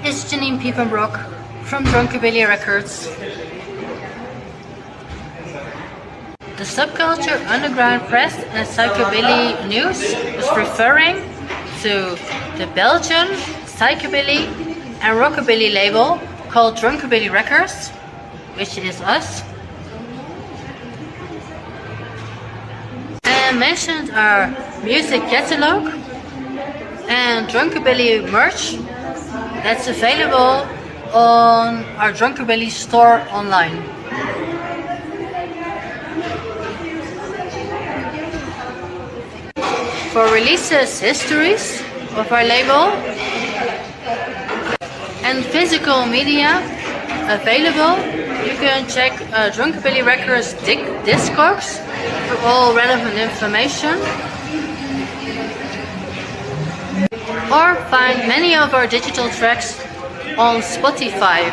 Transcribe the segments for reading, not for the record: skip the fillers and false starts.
It's Janine PIEPEN from Drunkabilly Records. The subculture underground press and psychobilly news is referring to the Belgian psychobilly and rockabilly label called Drunkabilly Records, which is us. And mentioned our music catalog and Drunkabilly merch that's available on our Drunkabilly store online. For releases histories of our label and physical media available, you can check Drunkabilly Records Discogs for all relevant information, or find many of our digital tracks on Spotify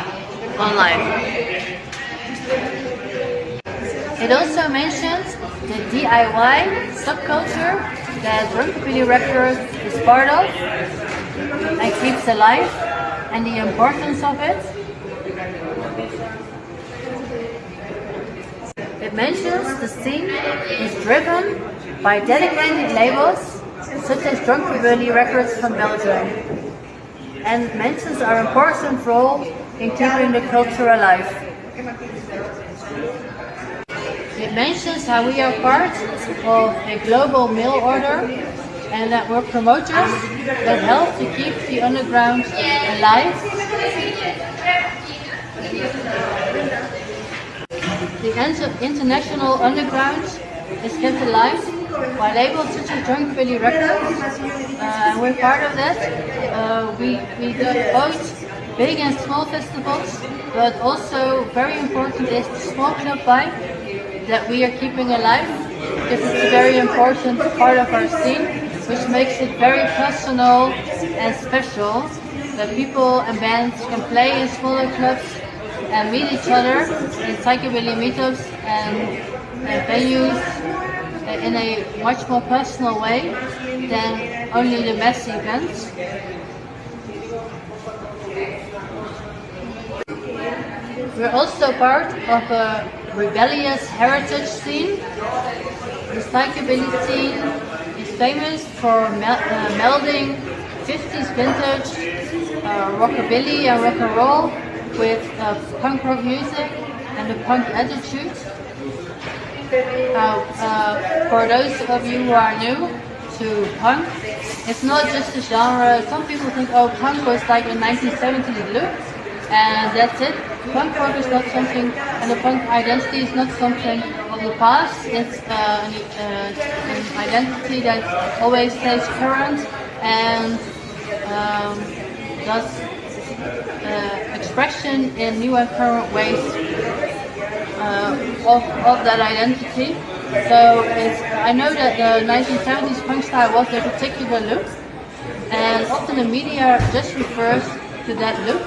online. It also mentions the DIY subculture that Drunkabilly Records is part of and keeps alive, and the importance of it. It mentions the scene is driven by dedicated labels such as Drunkabilly Records from Belgium, and mentions our important role in keeping the culture alive. It mentions how we are part of a global mail order and that we're promoters that help to keep the underground alive. The international underground is kept alive by labels such as Drunkabilly Records, and we're part of that. We do both big and small festivals, but also very important is the small club vibe that we are keeping alive, because it's a very important part of our scene, which makes it very personal and special that people and bands can play in smaller clubs and meet each other in psychobilly meetups and venues in a much more personal way than only the mass events. We're also part of a rebellious heritage scene. The psychobilly scene is famous for melding 50s vintage rockabilly and rock and roll with punk rock music and the punk attitude. For those of you who are new to punk, it's not just a genre. Some people think, oh, punk was like a 1970s look, and that's it. Punk rock is not something, and the punk identity is not something of the past. It's an identity that always stays current and does expression in new and current ways of that identity. So I know that the 1970s punk style was a particular look, and often the media just refers to that look,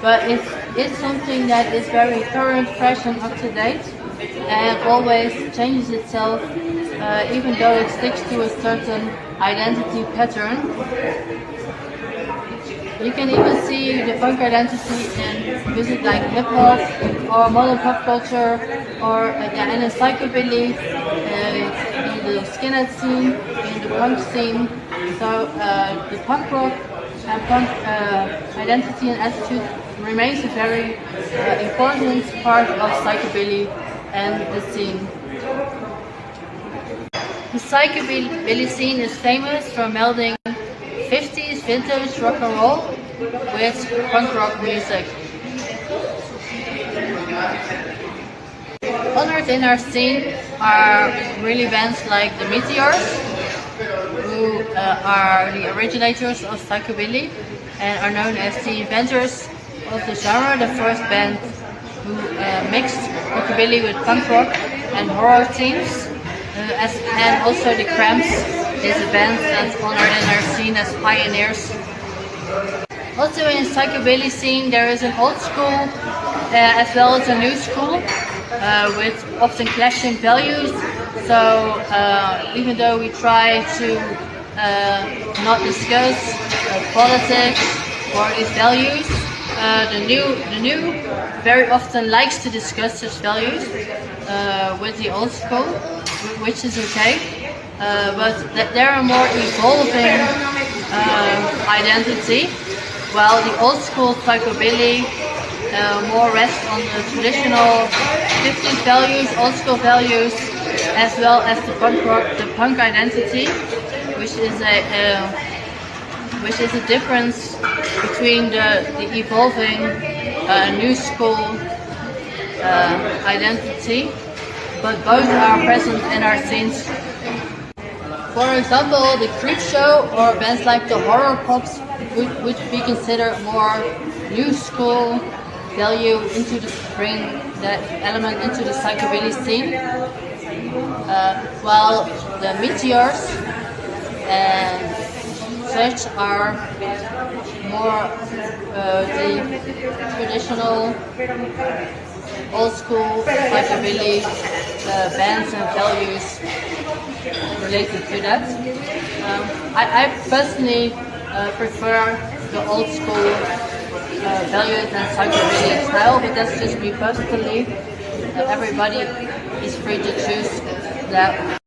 but it's something that is very current, fresh and up to date, and always changes itself, even though it sticks to a certain identity pattern. You can even see the punk identity in music like hip hop or modern pop culture, or in the psychobilly, in the skinhead scene, in the punk scene. So the punk rock and punk identity and attitude remains a very important part of psychobilly and the scene. The psychobilly scene is famous for melding 50s vintage rock and roll with punk rock music. Honored in our scene are really bands like the Meteors, who are the originators of psychobilly and are known as the inventors of the genre, the first band who mixed rockabilly with punk rock and horror themes, and also the Cramps is a band that's honored in our scene as pioneers. Also in the psychobilly scene there is an old school as well as a new school with often clashing values. So even though we try to not discuss politics for these values. The new very often likes to discuss his values with the old school, which is okay. But there are more evolving identity, while the old school Psychobilly more rests on the traditional 50s values, old school values, as well as the punk identity, which is a difference between the evolving new school identity, but both are present in our scenes. For example, the creep show or bands like the horror pops would be considered more new school value into bring that element into the psychobilly scene, while the meteors and such are more the traditional old school psychobilly bands and values related to that. I personally prefer the old school values and psychobilly style, but that's just me personally. Everybody is free to choose that.